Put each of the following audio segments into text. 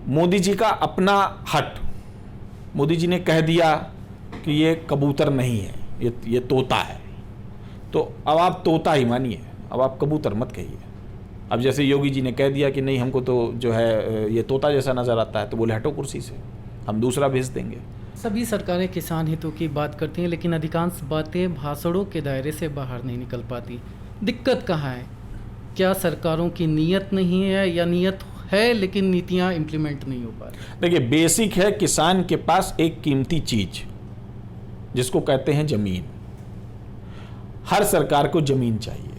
मोदी जी का अपना हट, मोदी जी ने कह दिया कि ये कबूतर नहीं है, ये तोता है, तो अब आप तोता ही मानिए, अब आप कबूतर मत कहिए। अब जैसे योगी जी ने कह दिया कि नहीं हमको तो जो है ये तोता जैसा नज़र आता है, तो बोले हटो कुर्सी से, हम दूसरा भेज देंगे। सभी सरकारें किसान हितों की बात करती हैं, लेकिन अधिकांश बातें भाषणों के दायरे से बाहर नहीं निकल पाती। दिक्कत कहाँ है? क्या सरकारों की नीयत नहीं है, या नीयत है लेकिन नीतियाँ इम्प्लीमेंट नहीं हो पा रही? देखिए, बेसिक है, किसान के पास एक कीमती चीज जिसको कहते हैं जमीन। हर सरकार को जमीन चाहिए,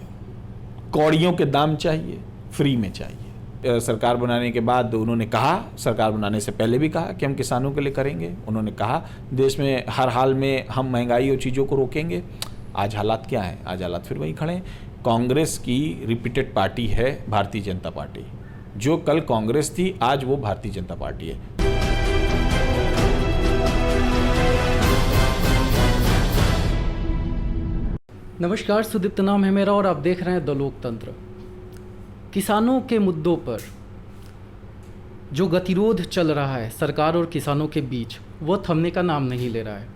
कौड़ियों के दाम चाहिए, फ्री में चाहिए। सरकार बनाने के बाद उन्होंने कहा, सरकार बनाने से पहले भी कहा कि हम किसानों के लिए करेंगे। उन्होंने कहा देश में हर हाल में हम महंगाई और चीज़ों को रोकेंगे। आज हालात क्या हैं? आज हालात फिर वही खड़े हैं। कांग्रेस की रिपीटेड पार्टी है भारतीय जनता पार्टी। जो कल कांग्रेस थी, आज वो भारतीय जनता पार्टी है। नमस्कार, सुदीप्त नाम है मेरा और आप देख रहे हैं द लोकतंत्र। किसानों के मुद्दों पर जो गतिरोध चल रहा है सरकार और किसानों के बीच, वो थमने का नाम नहीं ले रहा है।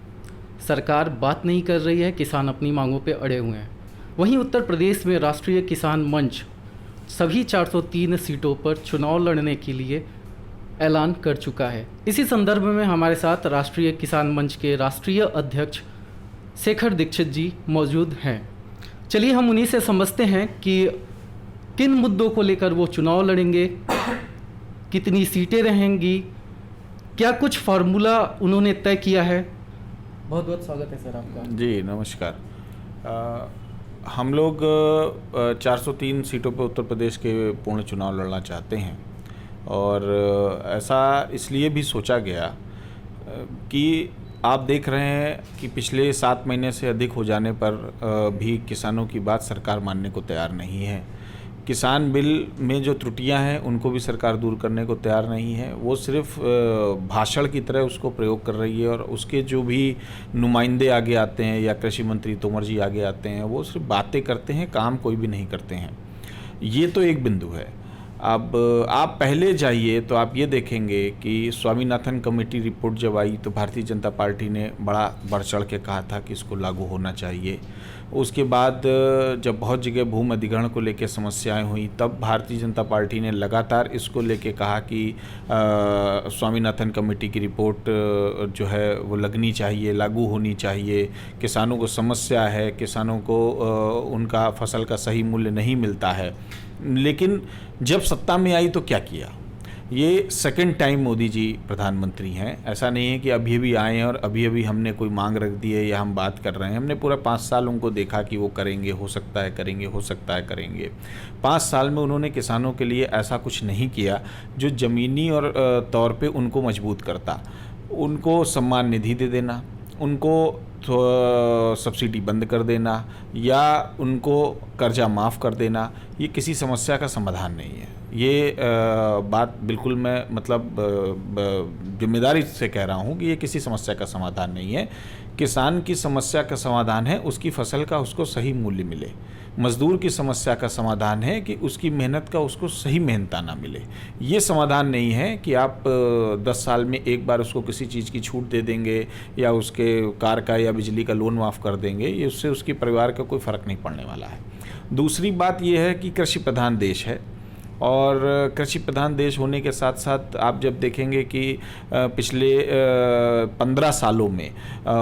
सरकार बात नहीं कर रही है, किसान अपनी मांगों पे अड़े हुए हैं। वहीं उत्तर प्रदेश में राष्ट्रीय किसान मंच सभी 403 सीटों पर चुनाव लड़ने के लिए ऐलान कर चुका है। इसी संदर्भ में हमारे साथ राष्ट्रीय किसान मंच के राष्ट्रीय अध्यक्ष शेखर दीक्षित जी मौजूद हैं। चलिए हम उन्हीं से समझते हैं कि किन मुद्दों को लेकर वो चुनाव लड़ेंगे, कितनी सीटें रहेंगी, क्या कुछ फार्मूला उन्होंने तय किया है। बहुत बहुत स्वागत है सर आपका। जी नमस्कार। हम लोग 403 सीटों पर उत्तर प्रदेश के पूर्ण चुनाव लड़ना चाहते हैं, और ऐसा इसलिए भी सोचा गया कि आप देख रहे हैं कि पिछले 7 महीने से अधिक हो जाने पर भी किसानों की बात सरकार मानने को तैयार नहीं है। किसान बिल में जो त्रुटियां हैं उनको भी सरकार दूर करने को तैयार नहीं है। वो सिर्फ भाषण की तरह उसको प्रयोग कर रही है, और उसके जो भी नुमाइंदे आगे आते हैं या कृषि मंत्री तोमर जी आगे आते हैं, वो सिर्फ बातें करते हैं, काम कोई भी नहीं करते हैं। ये तो एक बिंदु है। अब आप पहले जाइए तो आप ये देखेंगे कि स्वामीनाथन कमेटी रिपोर्ट जब आई तो भारतीय जनता पार्टी ने बड़ा बढ़ चढ़ के कहा था कि इसको लागू होना चाहिए। उसके बाद जब बहुत जगह भूमि अधिग्रहण को लेकर समस्याएं हुई, तब भारतीय जनता पार्टी ने लगातार इसको लेके कहा कि स्वामीनाथन कमेटी की रिपोर्ट जो है वो लगनी चाहिए, लागू होनी चाहिए। किसानों को समस्या है, किसानों को उनका फसल का सही मूल्य नहीं मिलता है। लेकिन जब सत्ता में आई तो क्या किया? ये सेकंड टाइम मोदी जी प्रधानमंत्री हैं। ऐसा नहीं है कि अभी अभी आए हैं और अभी अभी हमने कोई मांग रख दी है या हम बात कर रहे हैं। हमने पूरा 5 साल उनको देखा कि वो करेंगे, हो सकता है करेंगे, हो सकता है करेंगे। 5 साल में उन्होंने किसानों के लिए ऐसा कुछ नहीं किया जो ज़मीनी और तौर पे उनको मजबूत करता। उनको सम्मान निधि दे देना, उनको सब्सिडी बंद कर देना, या उनको कर्जा माफ़ कर देना, ये किसी समस्या का समाधान नहीं है। ये बात बिल्कुल मैं जिम्मेदारी से कह रहा हूँ कि ये किसी समस्या का समाधान नहीं है। किसान की समस्या का समाधान है उसकी फसल का उसको सही मूल्य मिले। मज़दूर की समस्या का समाधान है कि उसकी मेहनत का उसको सही मेहनताना मिले। ये समाधान नहीं है कि आप 10 साल में एक बार उसको किसी चीज़ की छूट दे देंगे या उसके कार का या बिजली का लोन माफ़ कर देंगे। ये उससे उसके परिवार का कोई फ़र्क नहीं पड़ने वाला है। दूसरी बात ये है कि कृषि प्रधान देश है, और कृषि प्रधान देश होने के साथ साथ आप जब देखेंगे कि पिछले 15 सालों में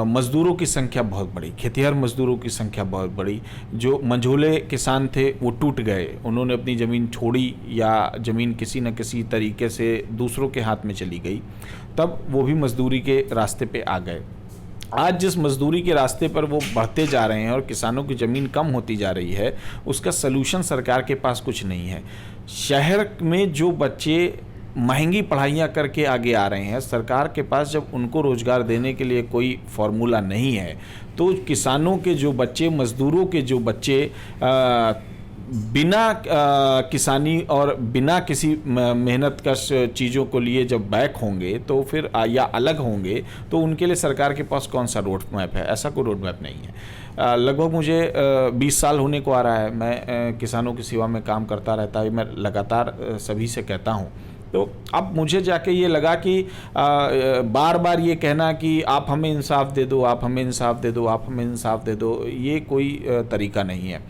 मज़दूरों की संख्या बहुत बढ़ी, खेतिहर मज़दूरों की संख्या बहुत बढ़ी। जो मंझोले किसान थे वो टूट गए, उन्होंने अपनी ज़मीन छोड़ी या ज़मीन किसी न किसी तरीके से दूसरों के हाथ में चली गई, तब वो भी मज़दूरी के रास्ते पे आ गए। आज जिस मजदूरी के रास्ते पर वो बढ़ते जा रहे हैं और किसानों की ज़मीन कम होती जा रही है, उसका सलूशन सरकार के पास कुछ नहीं है। शहर में जो बच्चे महंगी पढ़ाइयाँ करके आगे आ रहे हैं, सरकार के पास जब उनको रोज़गार देने के लिए कोई फार्मूला नहीं है, तो किसानों के जो बच्चे, मज़दूरों के जो बच्चे बिना किसानी और बिना किसी मेहनत का चीज़ों को लिए जब बैक होंगे तो फिर या अलग होंगे, तो उनके लिए सरकार के पास कौन सा रोड मैप है? ऐसा कोई रोड मैप नहीं है। लगभग मुझे 20 साल होने को आ रहा है। मैं किसानों की सेवा में काम करता रहता है। मैं लगातार सभी से कहता हूँ तो अब मुझे जाके ये लगा कि बार बार ये कहना कि आप हमें इंसाफ दे दो, आप हमें इंसाफ दे दो, आप हमें इंसाफ दे दो, ये कोई तरीका नहीं है।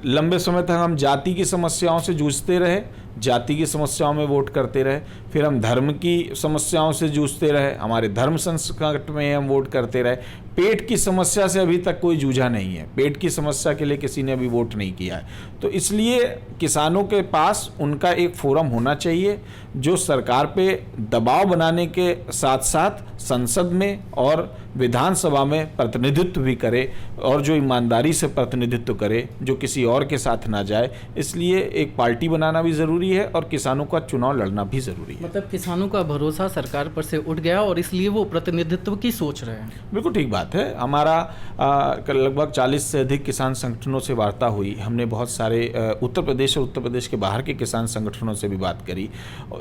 लंबे समय तक हम जाति की समस्याओं से जूझते रहे, जाति की समस्याओं में वोट करते रहे, फिर हम धर्म की समस्याओं से जूझते रहे, हमारे धर्म संकट में हम वोट करते रहे। पेट की समस्या से अभी तक कोई जूझा नहीं है, पेट की समस्या के लिए किसी ने अभी वोट नहीं किया है। तो इसलिए किसानों के पास उनका एक फोरम होना चाहिए जो सरकार पे दबाव बनाने के साथ साथ संसद में और विधानसभा में प्रतिनिधित्व भी करे, और जो ईमानदारी से प्रतिनिधित्व करे, जो किसी और के साथ ना जाए। इसलिए एक पार्टी बनाना भी ज़रूरी है और किसानों का चुनाव लड़ना भी ज़रूरी है। मतलब किसानों का भरोसा सरकार पर से उठ गया और इसलिए वो प्रतिनिधित्व की सोच रहे हैं। बिल्कुल ठीक बात है। हमारा लगभग 40 से अधिक किसान संगठनों से वार्ता हुई। हमने बहुत सारे उत्तर प्रदेश और उत्तर प्रदेश के बाहर के किसान संगठनों से भी बात करी।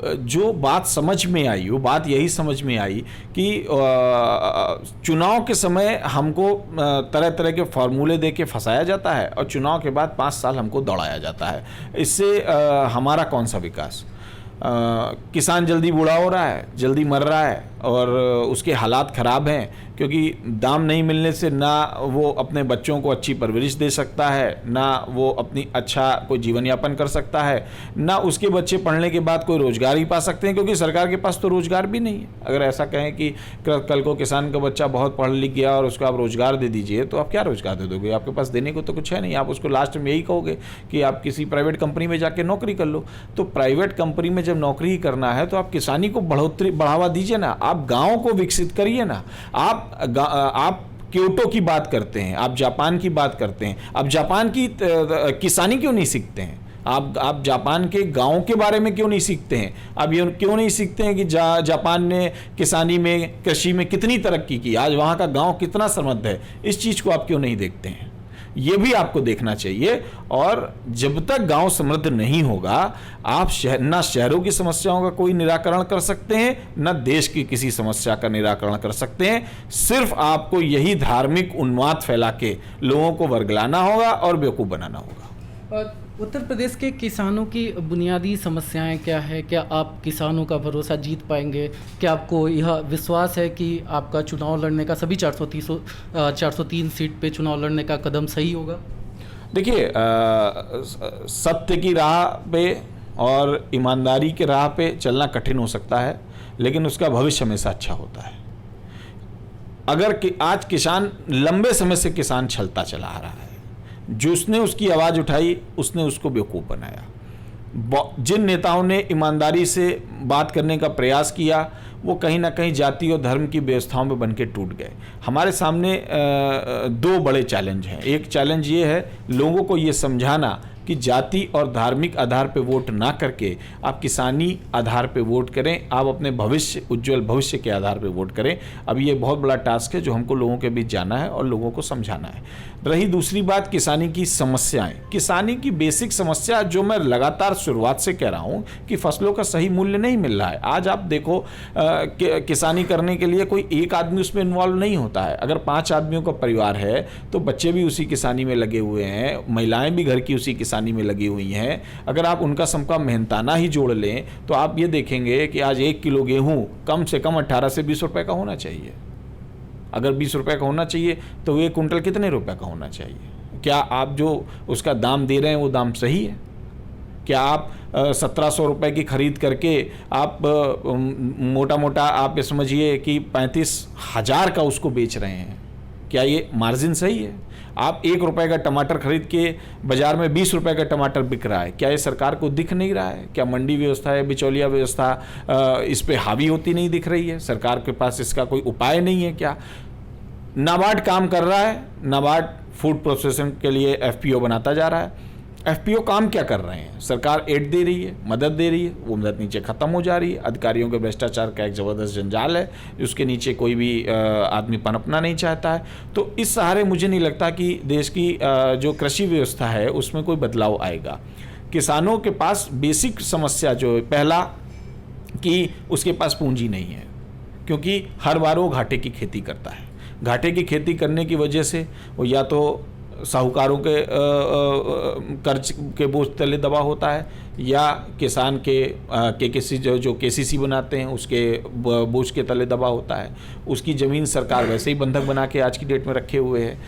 जो बात समझ में आई, वो बात यही समझ में आई कि चुनाव के समय हमको तरह तरह के फॉर्मूले दे के फंसाया जाता है और चुनाव के बाद 5 साल हमको दौड़ाया जाता है। इससे हमारा कौन सा विकास? किसान जल्दी बूढ़ा हो रहा है, जल्दी मर रहा है और उसके हालात ख़राब हैं, क्योंकि दाम नहीं मिलने से ना वो अपने बच्चों को अच्छी परवरिश दे सकता है, ना वो अपनी अच्छा कोई जीवन यापन कर सकता है, ना उसके बच्चे पढ़ने के बाद कोई रोज़गार ही पा सकते हैं, क्योंकि सरकार के पास तो रोज़गार भी नहीं है। अगर ऐसा कहें कि कल को किसान का बच्चा बहुत पढ़ लिख गया और उसको आप रोज़गार दे दीजिए, तो आप क्या रोज़गार दे दोगे? आपके पास देने को तो कुछ है नहीं। आप उसको लास्ट में यही कहोगे कि आप किसी प्राइवेट कंपनी में जाके नौकरी कर लो। तो प्राइवेट कंपनी में जब नौकरी ही करना है तो आप किसानी को बढ़ावा दीजिए ना, आप गाँव को विकसित करिए ना। आप क्योटो की बात करते हैं, आप जापान की बात करते हैं, आप जापान की किसानी क्यों नहीं सीखते हैं? आप जापान के गाँव के बारे में क्यों नहीं सीखते हैं? आप ये क्यों नहीं सीखते हैं कि जापान ने किसानी में, कृषि में कितनी तरक्की की, आज वहाँ का गाँव कितना समृद्ध है? इस चीज़ को आप क्यों नहीं देखते हैं? ये भी आपको देखना चाहिए। और जब तक गांव समृद्ध नहीं होगा, आप ना शहरों की समस्याओं का कोई निराकरण कर सकते हैं, ना देश की किसी समस्या का निराकरण कर सकते हैं। सिर्फ आपको यही धार्मिक उन्माद फैला के लोगों को वर्गलाना होगा और बेवकूफ़ बनाना होगा। उत्तर प्रदेश के किसानों की बुनियादी समस्याएं क्या है? क्या आप किसानों का भरोसा जीत पाएंगे? क्या आपको यह विश्वास है कि आपका चुनाव लड़ने का, सभी 403 सीट पे चुनाव लड़ने का कदम सही होगा? देखिए, सत्य की राह पे और ईमानदारी के राह पे चलना कठिन हो सकता है, लेकिन उसका भविष्य हमेशा अच्छा होता है। अगर आज किसान, लंबे समय से किसान छलता चला आ रहा है, जिसने उसकी आवाज़ उठाई उसने उसको बेवकूफ़ बनाया। जिन नेताओं ने ईमानदारी से बात करने का प्रयास किया, वो कहीं ना कहीं जाति और धर्म की व्यवस्थाओं में बन के टूट गए। हमारे सामने 2 बड़े चैलेंज हैं। एक चैलेंज ये है लोगों को ये समझाना कि जाति और धार्मिक आधार पे वोट ना करके आप किसानी आधार पे वोट करें, आप अपने भविष्य, उज्जवल भविष्य के आधार पे वोट करें। अब ये बहुत बड़ा टास्क है जो हमको लोगों के बीच जाना है और लोगों को समझाना है। रही दूसरी बात किसानी की समस्याएं, किसानी की बेसिक समस्या जो मैं लगातार शुरुआत से कह रहा हूं कि फसलों का सही मूल्य नहीं मिल रहा है। आज आप देखो किसानी करने के लिए कोई एक आदमी उसमें इन्वॉल्व नहीं होता है। अगर 5 आदमियों का परिवार है तो बच्चे भी उसी किसानी में लगे हुए हैं, महिलाएं भी घर की उसी किसानी में लगी हुई हैं। अगर आप उनका सबका मेहनताना ही जोड़ लें तो आप ये देखेंगे कि आज 1 किलो गेहूँ कम से कम 18 से 20 रुपए का होना चाहिए। अगर 20 रुपए का होना चाहिए तो 1 कुंटल कितने रुपए का होना चाहिए? क्या आप जो उसका दाम दे रहे हैं वो दाम सही है? क्या आप 1700 रुपए की खरीद करके आप मोटा मोटा आप ये समझिए कि 35,000 का उसको बेच रहे हैं? क्या ये मार्जिन सही है? आप 1 रुपए का टमाटर खरीद के बाजार में 20 रुपए का टमाटर बिक रहा है। क्या ये सरकार को दिख नहीं रहा है? क्या मंडी व्यवस्था या बिचौलिया व्यवस्था इस पे हावी होती नहीं दिख रही है? सरकार के पास इसका कोई उपाय नहीं है क्या? नाबार्ड काम कर रहा है, नाबार्ड फूड प्रोसेसिंग के लिए FPO बनाता जा रहा है। FPO काम क्या कर रहे हैं? सरकार एड दे रही है, मदद दे रही है, वो मदद नीचे ख़त्म हो जा रही है। अधिकारियों के भ्रष्टाचार का एक ज़बरदस्त जंजाल है, उसके नीचे कोई भी आदमी पनपना नहीं चाहता है। तो इस सहारे मुझे नहीं लगता कि देश की जो कृषि व्यवस्था है उसमें कोई बदलाव आएगा। किसानों के पास बेसिक समस्या जो है, पहला कि उसके पास पूंजी नहीं है, क्योंकि हर बार वो घाटे की खेती करता है। घाटे की खेती करने की वजह से वो या तो साहूकारों के कर्ज के बोझ तले दबा होता है, या किसान के किसी जो केसीसी बनाते हैं उसके बोझ के तले दबा होता है। उसकी ज़मीन सरकार वैसे ही बंधक बना के आज की डेट में रखे हुए है।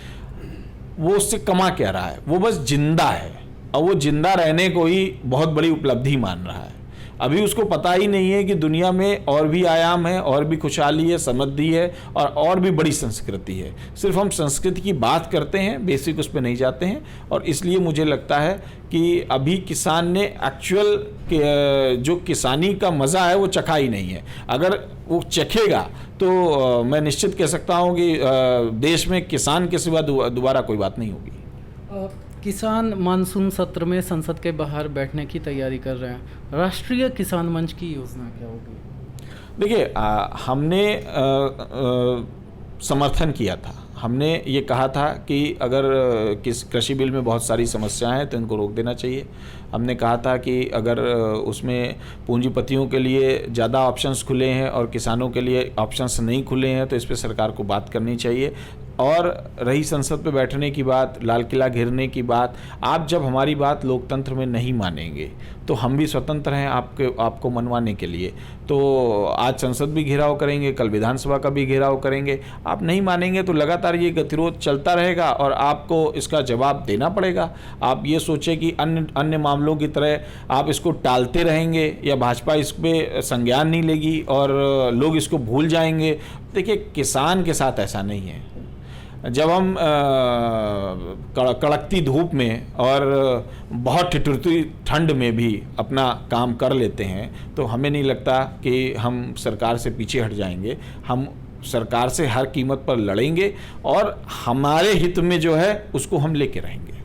वो उससे कमा क्या रहा है? वो बस जिंदा है, और वो जिंदा रहने को ही बहुत बड़ी उपलब्धि मान रहा है। अभी उसको पता ही नहीं है कि दुनिया में और भी आयाम है, और भी खुशहाली है, समृद्धि है, और भी बड़ी संस्कृति है। सिर्फ हम संस्कृति की बात करते हैं, बेसिक उस पर नहीं जाते हैं। और इसलिए मुझे लगता है कि अभी किसान ने एक्चुअल जो किसानी का मज़ा है वो चखा ही नहीं है। अगर वो चखेगा तो मैं निश्चित कह सकता हूँ कि देश में किसान के सिवा दोबारा कोई बात नहीं होगी। किसान मानसून सत्र में संसद के बाहर बैठने की तैयारी कर रहे हैं। राष्ट्रीय किसान मंच की योजना क्या होगी? देखिए, हमने समर्थन किया था। हमने ये कहा था कि अगर किस कृषि बिल में बहुत सारी समस्याएं हैं तो इनको रोक देना चाहिए। हमने कहा था कि अगर उसमें पूंजीपतियों के लिए ज़्यादा ऑप्शंस खुले हैं और किसानों के लिए ऑप्शंस नहीं खुले हैं तो इस पर सरकार को बात करनी चाहिए। और रही संसद पे बैठने की बात, लाल किला घेरने की बात, आप जब हमारी बात लोकतंत्र में नहीं मानेंगे तो हम भी स्वतंत्र हैं आपको मनवाने के लिए। तो आज संसद भी घेराव करेंगे, कल विधानसभा का भी घेराव करेंगे। आप नहीं मानेंगे तो लगातार ये गतिरोध चलता रहेगा और आपको इसका जवाब देना पड़ेगा। आप ये सोचें कि अन्य मामलों की तरह आप इसको टालते रहेंगे या भाजपा इस पर संज्ञान नहीं लेगी और लोग इसको भूल जाएंगे। देखिए, किसान के साथ ऐसा नहीं है। जब हम कड़कती धूप में और बहुत ठिठुरती ठंड में भी अपना काम कर लेते हैं तो हमें नहीं लगता कि हम सरकार से पीछे हट जाएंगे। हम सरकार से हर कीमत पर लड़ेंगे और हमारे हित में जो है उसको हम लेके रहेंगे।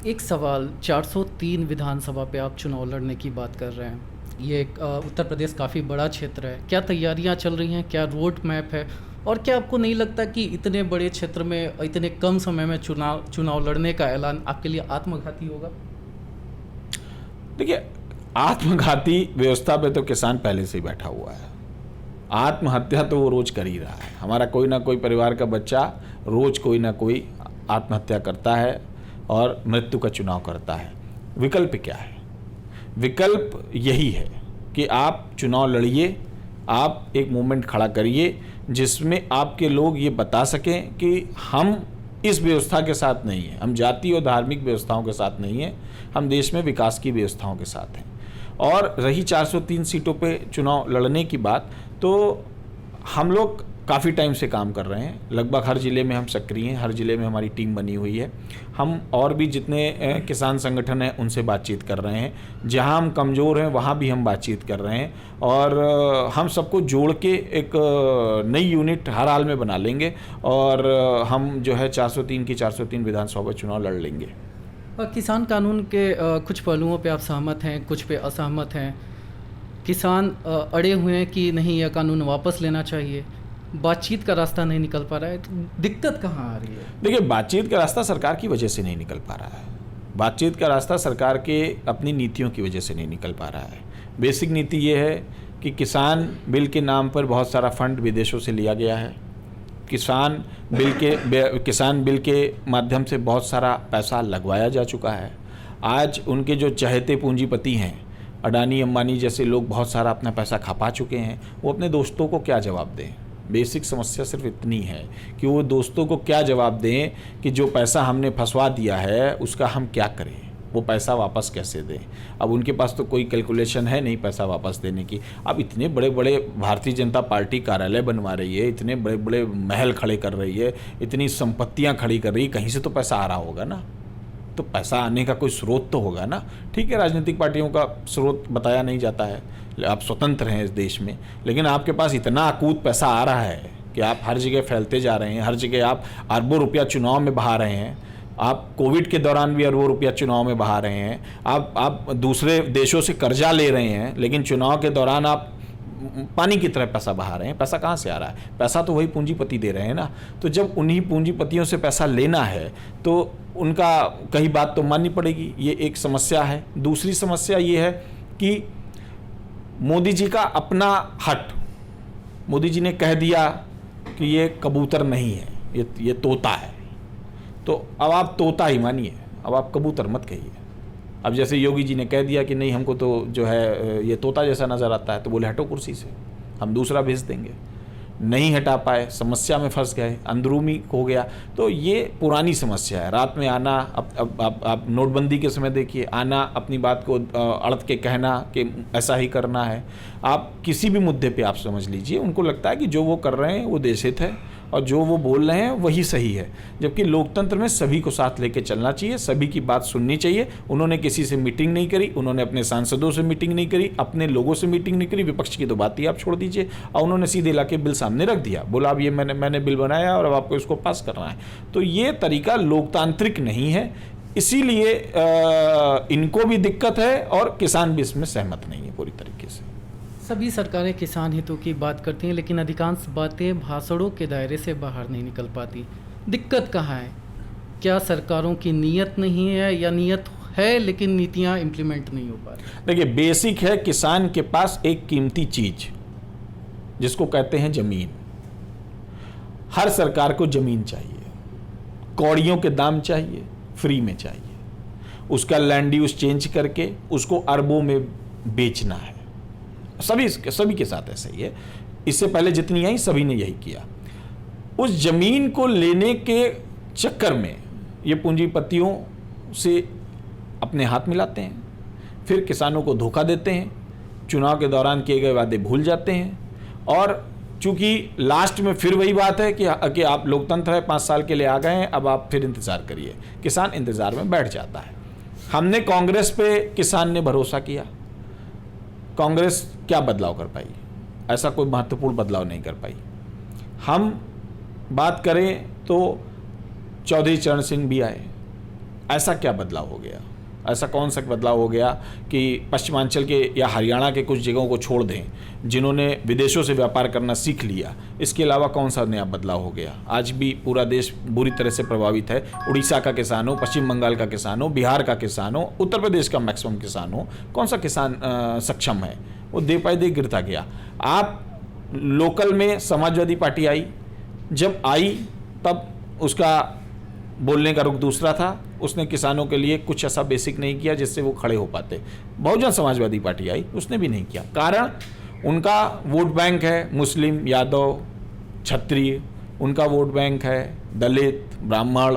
एक सवाल, 403 विधानसभा पे आप चुनाव लड़ने की बात कर रहे हैं। ये उत्तर प्रदेश काफ़ी बड़ा क्षेत्र है। क्या तैयारियां चल रही हैं? क्या रोड मैप है? और क्या आपको नहीं लगता कि इतने बड़े क्षेत्र में इतने कम समय में चुनाव लड़ने का ऐलान आपके लिए आत्मघाती होगा? देखिए, आत्मघाती व्यवस्था पे तो किसान पहले से ही बैठा हुआ है। आत्महत्या तो वो रोज कर ही रहा है। हमारा कोई ना कोई परिवार का बच्चा रोज कोई ना कोई आत्महत्या करता है और मृत्यु का चुनाव करता है। विकल्प क्या है? विकल्प यही है कि आप चुनाव लड़िए, आप एक मूवमेंट खड़ा करिए जिसमें आपके लोग ये बता सकें कि हम इस व्यवस्था के साथ नहीं हैं, हम जाति और धार्मिक व्यवस्थाओं के साथ नहीं हैं, हम देश में विकास की व्यवस्थाओं के साथ हैं। और रही 403 सीटों पे चुनाव लड़ने की बात, तो हम लोग काफ़ी टाइम से काम कर रहे हैं। लगभग हर ज़िले में हम सक्रिय हैं, हर ज़िले में हमारी टीम बनी हुई है। हम और भी जितने किसान संगठन हैं उनसे बातचीत कर रहे हैं। जहां हम कमज़ोर हैं वहां भी हम बातचीत कर रहे हैं और हम सबको जोड़ के एक नई यूनिट हर हाल में बना लेंगे और हम जो है 403 की 403 विधानसभा चुनाव लड़ लेंगे। किसान कानून के कुछ पहलुओं पे आप सहमत हैं, कुछ पे असहमत हैं। किसान अड़े हुए हैं कि नहीं, यह कानून वापस लेना चाहिए। बातचीत का रास्ता नहीं निकल पा रहा है, तो दिक्कत कहाँ आ रही है? देखिए, बातचीत का रास्ता सरकार की वजह से नहीं निकल पा रहा है। बातचीत का रास्ता सरकार के अपनी नीतियों की वजह से नहीं निकल पा रहा है। बेसिक नीति ये है कि किसान बिल के नाम पर बहुत सारा फंड विदेशों से लिया गया है। किसान बिल के माध्यम से बहुत सारा पैसा लगवाया जा चुका है। आज उनके जो चहेते पूंजीपति हैं, अडानी अंबानी जैसे लोग बहुत सारा अपना पैसा खपा चुके हैं। वो अपने दोस्तों को क्या जवाब दें? बेसिक समस्या सिर्फ इतनी है कि वो दोस्तों को क्या जवाब दें कि जो पैसा हमने फंसवा दिया है उसका हम क्या करें, वो पैसा वापस कैसे दें। अब उनके पास तो कोई कैलकुलेशन है नहीं पैसा वापस देने की। अब इतने बड़े बड़े भारतीय जनता पार्टी कार्यालय बनवा रही है, इतने बड़े बड़े महल खड़े कर रही है, इतनी संपत्तियां खड़ी कर रही है, कहीं से तो पैसा आ रहा होगा ना। तो पैसा आने का कोई स्रोत तो होगा ना। ठीक है, राजनीतिक पार्टियों का स्रोत बताया नहीं जाता है, आप स्वतंत्र हैं इस देश में, लेकिन आपके पास इतना अकूत पैसा आ रहा है कि आप हर जगह फैलते जा रहे हैं। हर जगह आप अरबों रुपया चुनाव में बहा रहे हैं। आप कोविड के दौरान भी अरबों रुपया चुनाव में बहा रहे हैं। आप दूसरे देशों से कर्जा ले रहे हैं, लेकिन चुनाव के दौरान आप पानी की तरह पैसा बहा रहे हैं। पैसा कहाँ से आ रहा है? पैसा तो वही पूंजीपति दे रहे हैं ना। तो जब उन्हीं पूंजीपतियों से पैसा लेना है तो उनका कहीं बात तो माननी पड़ेगी। ये एक समस्या है। दूसरी समस्या ये है कि मोदी जी का अपना हट, मोदी जी ने कह दिया कि ये कबूतर नहीं है, ये तोता है। तो अब आप तोता ही मानिए, अब आप कबूतर मत कहिए। अब जैसे योगी जी ने कह दिया कि नहीं हमको तो जो है ये तोता जैसा नज़र आता है, तो बोले हटो कुर्सी से, हम दूसरा भेज देंगे। नहीं हटा पाए, समस्या में फंस गए, अंदरूनी हो गया। तो ये पुरानी समस्या है। रात में आना, अब आप नोटबंदी के समय देखिए, आना, अपनी बात को अड़त के कहना कि ऐसा ही करना है। आप किसी भी मुद्दे पे आप समझ लीजिए, उनको लगता है कि जो वो कर रहे हैं वो देशहित है और जो वो बोल रहे हैं वही सही है, जबकि लोकतंत्र में सभी को साथ लेके चलना चाहिए, सभी की बात सुननी चाहिए। उन्होंने किसी से मीटिंग नहीं करी, उन्होंने अपने सांसदों से मीटिंग नहीं करी, अपने लोगों से मीटिंग नहीं करी, विपक्ष की तो बात ही आप छोड़ दीजिए, और उन्होंने सीधे लाके बिल सामने रख दिया, बोला अब ये मैंने बिल बनाया और अब आपको इसको पास करना है। तो ये तरीका लोकतांत्रिक नहीं है, इसीलिए इनको भी दिक्कत है और किसान भी इसमें सहमत नहीं है पूरी तरीके से। सभी सरकारें किसान हितों की बात करती हैं, लेकिन अधिकांश बातें भाषणों के दायरे से बाहर नहीं निकल पाती। दिक्कत कहाँ है? क्या सरकारों की नीयत नहीं है, या नीयत है लेकिन नीतियाँ इम्प्लीमेंट नहीं हो पा रही? देखिए, बेसिक है, किसान के पास एक कीमती चीज जिसको कहते हैं जमीन। हर सरकार को जमीन चाहिए, कौड़ियों के दाम चाहिए, फ्री में चाहिए, उसका लैंड यूज चेंज करके उसको अरबों में बेचना है। सभी के साथ ऐसा ही है, इससे पहले जितनी आई सभी ने यही किया। उस जमीन को लेने के चक्कर में ये पूंजीपतियों से अपने हाथ मिलाते हैं, फिर किसानों को धोखा देते हैं, चुनाव के दौरान किए गए वादे भूल जाते हैं, और चूंकि लास्ट में फिर वही बात है कि आप लोकतंत्र है, 5 साल के लिए आ गए हैं, अब आप फिर इंतजार करिए। किसान इंतजार में बैठ जाता है। हमने कांग्रेस पे किसान ने भरोसा किया, कांग्रेस क्या बदलाव कर पाई? ऐसा कोई महत्वपूर्ण बदलाव नहीं कर पाई। हम बात करें तो चौधरी चरण सिंह भी आए, ऐसा क्या बदलाव हो गया? ऐसा कौन सा बदलाव हो गया कि पश्चिमांचल के या हरियाणा के कुछ जगहों को छोड़ दें जिन्होंने विदेशों से व्यापार करना सीख लिया? इसके अलावा कौन सा नया बदलाव हो गया? आज भी पूरा देश बुरी तरह से प्रभावित है। उड़ीसा का किसान हो, पश्चिम बंगाल का किसान हो, बिहार का किसान हो, उत्तर प्रदेश का मैक्सिमम किसान हो, कौन सा किसान सक्षम है? वो दे पाए दे गिरता गया। आप लोकल में समाजवादी पार्टी आई, जब आई तब उसका बोलने का रुख दूसरा था, उसने किसानों के लिए कुछ ऐसा बेसिक नहीं किया जिससे वो खड़े हो पाते। बहुजन समाजवादी पार्टी आई, उसने भी नहीं किया। कारण उनका वोट बैंक है मुस्लिम, यादव, क्षत्रिय, उनका वोट बैंक है दलित, ब्राह्मण,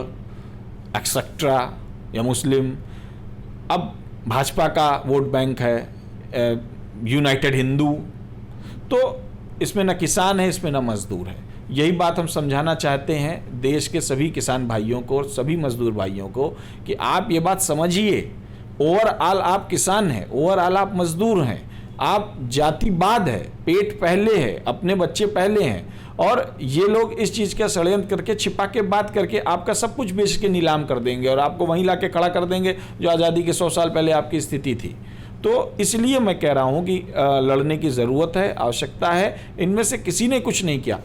एक्सेट्रा या मुस्लिम। अब भाजपा का वोट बैंक है यूनाइटेड हिंदू। तो इसमें न किसान है, इसमें न मजदूर है। यही बात हम समझाना चाहते हैं देश के सभी किसान भाइयों को, सभी मजदूर भाइयों को, कि आप ये बात समझिए, ओवरऑल आप किसान हैं, ओवरऑल आप मजदूर हैं, आप जातिवाद है, पेट पहले है, अपने बच्चे पहले हैं, और ये लोग इस चीज़ का षड्यंत्र करके, छिपा के बात करके आपका सब कुछ बेच के नीलाम कर देंगे और आपको वहीं ला के खड़ा कर देंगे जो आज़ादी के 100 साल पहले आपकी स्थिति थी। तो इसलिए मैं कह रहा हूँ कि लड़ने की ज़रूरत है, आवश्यकता है। इनमें से किसी ने कुछ नहीं किया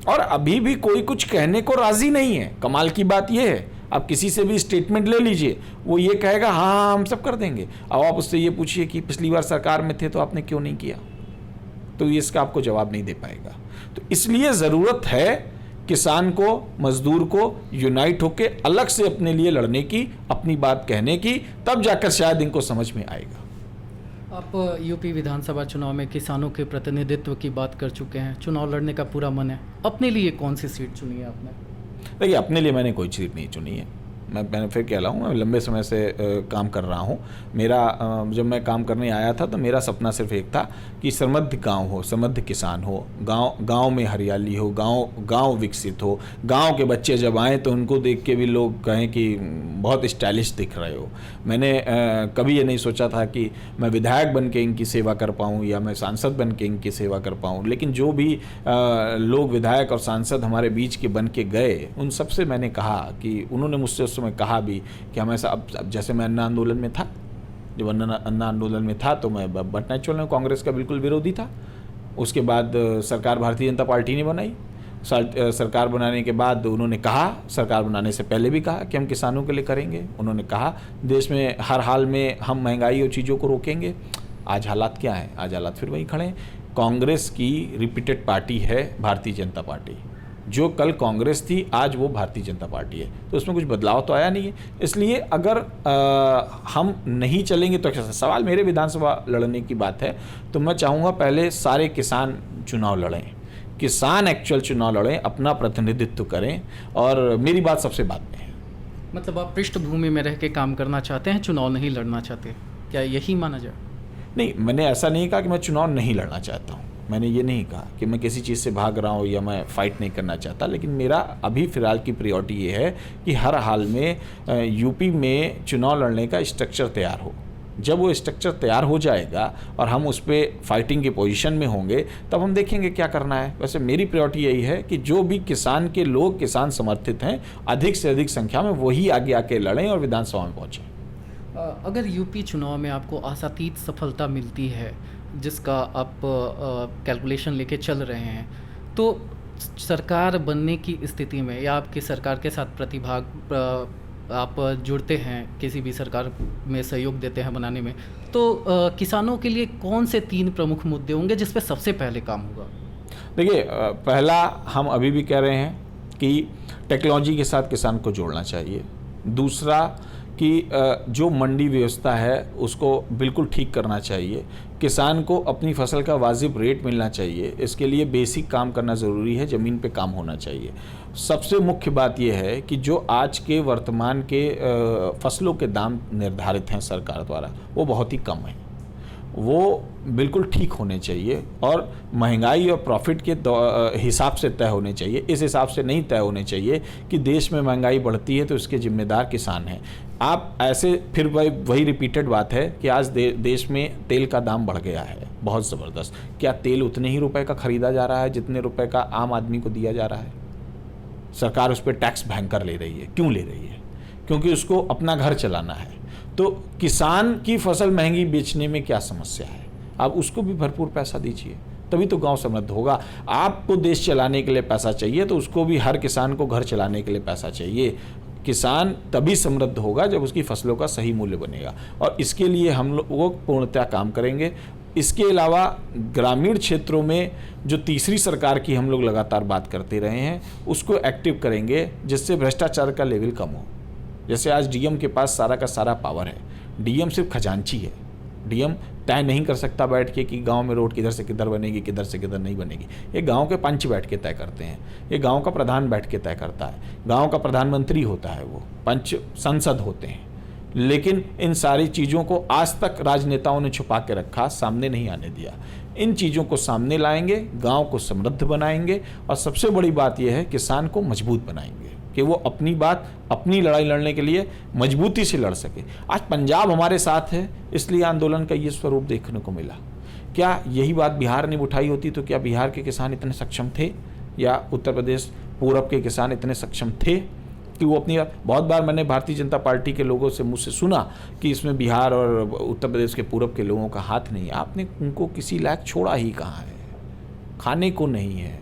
और अभी भी कोई कुछ कहने को राज़ी नहीं है। कमाल की बात यह है, आप किसी से भी स्टेटमेंट ले लीजिए, वो ये कहेगा हाँ हम सब कर देंगे। अब आप उससे ये पूछिए कि पिछली बार सरकार में थे तो आपने क्यों नहीं किया, तो ये इसका आपको जवाब नहीं दे पाएगा। तो इसलिए ज़रूरत है किसान को, मजदूर को यूनाइट होके अलग से अपने लिए लड़ने की, अपनी बात कहने की, तब जाकर शायद इनको समझ में आएगा। आप यूपी विधानसभा चुनाव में किसानों के प्रतिनिधित्व की बात कर चुके हैं, चुनाव लड़ने का पूरा मन है। अपने लिए कौन सी सीट चुनी है आपने? देखिए, अपने लिए मैंने कोई सीट नहीं चुनी है। मैंने फिर कह रहा हूँ, मैं लंबे समय से काम कर रहा हूँ। मेरा जब मैं काम करने आया था तो मेरा सपना सिर्फ एक था कि समृद्ध गांव हो, समृद्ध किसान हो, गांव में हरियाली हो, गांव विकसित हो, गांव के बच्चे जब आएँ तो उनको देख के भी लोग कहें कि बहुत स्टाइलिश दिख रहे हो। मैंने कभी ये नहीं सोचा था कि मैं विधायक बन के इनकी सेवा कर पाऊँ या मैं सांसद बन के इनकी सेवा कर पाऊँ। लेकिन जो भी लोग विधायक और सांसद हमारे बीच के बन के गए, उन सबसे मैंने कहा कि उन्होंने मुझसे उस समय कहा भी कि हम ऐसा, अब जैसे मैं अन्ना आंदोलन में था, जब अन्ना आंदोलन में था तो मैं बट नेचुरल कांग्रेस का बिल्कुल विरोधी था। उसके बाद सरकार भारतीय जनता पार्टी ने बनाई। सरकार बनाने के बाद उन्होंने कहा, सरकार बनाने से पहले भी कहा कि हम किसानों के लिए करेंगे। उन्होंने कहा देश में हर हाल में हम महंगाई और चीज़ों को रोकेंगे। आज हालात क्या हैं? आज हालात फिर वही खड़े हैं। कांग्रेस की रिपीटेड पार्टी है भारतीय जनता पार्टी। जो कल कांग्रेस थी आज वो भारतीय जनता पार्टी है, तो उसमें कुछ बदलाव तो आया नहीं है। इसलिए अगर हम नहीं चलेंगे तो कैसा सवाल मेरे विधानसभा लड़ने की बात है, तो मैं चाहूँगा पहले सारे किसान चुनाव लड़ें, किसान एक्चुअल चुनाव लड़ें, अपना प्रतिनिधित्व करें, और मेरी बात सबसे बाद में है। मतलब आप पृष्ठभूमि में रह के काम करना चाहते हैं, चुनाव नहीं लड़ना चाहते, क्या यही माना जाए? नहीं, मैंने ऐसा नहीं कहा कि मैं चुनाव नहीं लड़ना चाहता हूँ, मैंने ये नहीं कहा कि मैं किसी चीज़ से भाग रहा हूँ या मैं फाइट नहीं करना चाहता, लेकिन मेरा अभी फ़िलहाल की प्रायोरिटी ये है कि हर हाल में यूपी में चुनाव लड़ने का स्ट्रक्चर तैयार हो। जब वो स्ट्रक्चर तैयार हो जाएगा और हम उस पर फाइटिंग की पोजीशन में होंगे, तब हम देखेंगे क्या करना है। वैसे मेरी प्रायोरिटी यही है कि जो भी किसान के लोग, किसान समर्थित हैं, अधिक से अधिक संख्या में वही आगे आके लड़ें और विधानसभा में पहुँचें। अगर यूपी चुनाव में आपको आशातीत सफलता मिलती है, जिसका आप कैलकुलेशन लेके चल रहे हैं, तो सरकार बनने की स्थिति में या आपकी सरकार के साथ प्रतिभाग आप जुड़ते हैं, किसी भी सरकार में सहयोग देते हैं बनाने में, तो किसानों के लिए कौन से 3 प्रमुख मुद्दे होंगे जिस पे सबसे पहले काम होगा? देखिए, पहला हम अभी भी कह रहे हैं कि टेक्नोलॉजी के साथ किसान को जोड़ना चाहिए। दूसरा कि जो मंडी व्यवस्था है उसको बिल्कुल ठीक करना चाहिए, किसान को अपनी फसल का वाजिब रेट मिलना चाहिए, इसके लिए बेसिक काम करना ज़रूरी है, ज़मीन पे काम होना चाहिए। सबसे मुख्य बात यह है कि जो आज के वर्तमान के फसलों के दाम निर्धारित हैं सरकार द्वारा, वो बहुत ही कम है, वो बिल्कुल ठीक होने चाहिए और महंगाई और प्रॉफिट के हिसाब से तय होने चाहिए। इस हिसाब से नहीं तय होने चाहिए कि देश में महंगाई बढ़ती है तो इसके जिम्मेदार किसान हैं। आप ऐसे फिर वही रिपीटेड बात है कि आज देश में तेल का दाम बढ़ गया है बहुत ज़बरदस्त। क्या तेल उतने ही रुपए का ख़रीदा जा रहा है जितने रुपए का आम आदमी को दिया जा रहा है? सरकार उस पर टैक्स भयंकर ले रही है। क्यों ले रही है? क्योंकि उसको अपना घर चलाना है। तो किसान की फसल महंगी बेचने में क्या समस्या है? आप उसको भी भरपूर पैसा दीजिए, तभी तो गांव समृद्ध होगा। आपको देश चलाने के लिए पैसा चाहिए तो उसको भी, हर किसान को घर चलाने के लिए पैसा चाहिए। किसान तभी समृद्ध होगा जब उसकी फसलों का सही मूल्य बनेगा, और इसके लिए हम लोग पूर्णतः काम करेंगे। इसके अलावा ग्रामीण क्षेत्रों में जो तीसरी सरकार की हम लोग लगातार बात करते रहे हैं, उसको एक्टिव करेंगे जिससे भ्रष्टाचार का लेवल कम हो। जैसे आज डीएम के पास सारा का सारा पावर है, डीएम सिर्फ खजांची है। डीएम तय नहीं कर सकता बैठ के कि गांव में रोड किधर से किधर बनेगी, किधर से किधर नहीं बनेगी। ये गांव के पंच बैठ के तय करते हैं, ये गांव का प्रधान बैठ के तय करता है, गांव का प्रधानमंत्री होता है, वो पंच संसद होते हैं। लेकिन इन सारी चीज़ों को आज तक राजनेताओं ने छुपा के रखा, सामने नहीं आने दिया। इन चीज़ों को सामने लाएंगे, गांव को समृद्ध बनाएंगे, और सबसे बड़ी बात यह है किसान को मजबूत बनाएंगे कि वो अपनी बात, अपनी लड़ाई लड़ने के लिए मजबूती से लड़ सके। आज पंजाब हमारे साथ है, इसलिए आंदोलन का ये स्वरूप देखने को मिला। क्या यही बात बिहार ने उठाई होती तो क्या बिहार के किसान इतने सक्षम थे, या उत्तर प्रदेश पूरब के किसान इतने सक्षम थे कि वो अपनी, बहुत बार मैंने भारतीय जनता पार्टी के लोगों से, मुझसे सुना कि इसमें बिहार और उत्तर प्रदेश के पूरब के लोगों का हाथ नहीं है। आपने उनको किसी लायक छोड़ा ही कहाँ है? खाने को नहीं है,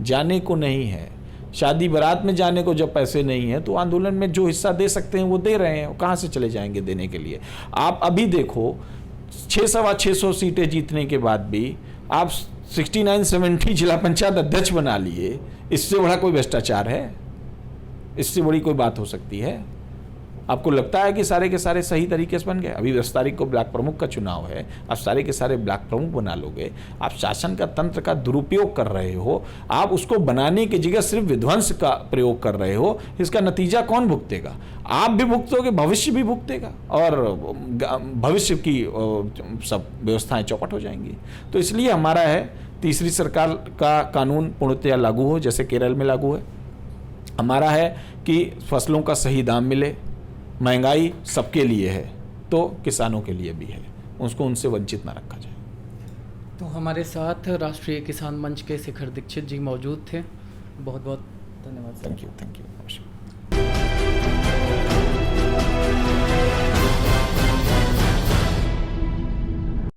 जाने को नहीं है, शादी बारात में जाने को जब पैसे नहीं है तो आंदोलन में जो हिस्सा दे सकते हैं वो दे रहे हैं, कहाँ से चले जाएंगे देने के लिए? आप अभी देखो 600 सीटें जीतने के बाद भी आप 69-70 जिला पंचायत अध्यक्ष बना लिए। इससे बड़ा कोई भ्रष्टाचार है? इससे बड़ी कोई बात हो सकती है? आपको लगता है कि सारे के सारे सही तरीके से बन गए? अभी 10 तारीख को ब्लॉक प्रमुख का चुनाव है, आप सारे के सारे ब्लॉक प्रमुख बना लोगे। आप शासन का तंत्र का दुरुपयोग कर रहे हो, आप उसको बनाने की जगह सिर्फ विध्वंस का प्रयोग कर रहे हो। इसका नतीजा कौन भुगतेगा? आप भी भुगतोगे, भविष्य भी भुगतेगा, और भविष्य की सब व्यवस्थाएं चौपट हो जाएंगी। तो इसलिए हमारा है तीसरी सरकार का कानून पूर्णतया लागू हो, जैसे केरल में लागू है। हमारा है कि फसलों का सही दाम मिले। महंगाई सबके लिए है तो किसानों के लिए भी है, उसको उनसे वंचित ना रखा जाए। तो हमारे साथ राष्ट्रीय किसान मंच के शिखर दीक्षित जी मौजूद थे। बहुत बहुत धन्यवाद। Thank you.